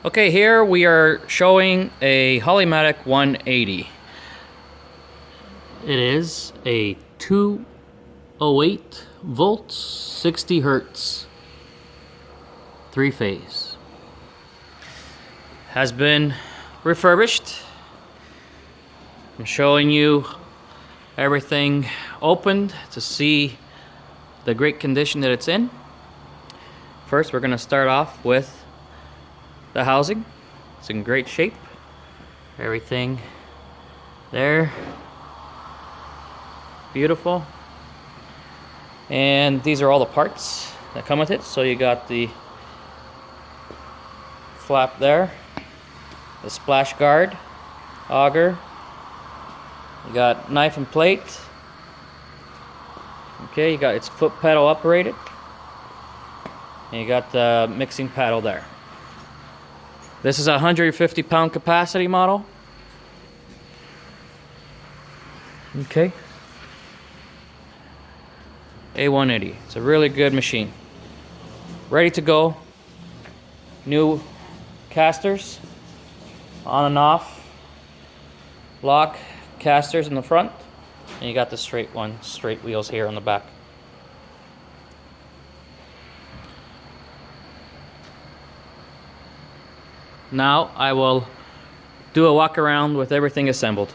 Okay, here we are showing a Hollymatic 180. It is a 208 volts, 60 hertz, 3-phase. Has been refurbished. I'm showing you everything opened to see the great condition that it's in. First, we're going to start off with the housing. It's in great shape. Everything there. Beautiful. And these are all the parts that come with it. So you got the flap there, the splash guard, auger. You got knife and plate. Okay, you got its foot pedal operated. And you got the mixing paddle there. This is a 150-pound capacity model. Okay. A180. It's a really good machine. Ready to go. New casters. On and off. Lock casters in the front. And you got the straight wheels here on the back. Now I will do a walk around with everything assembled.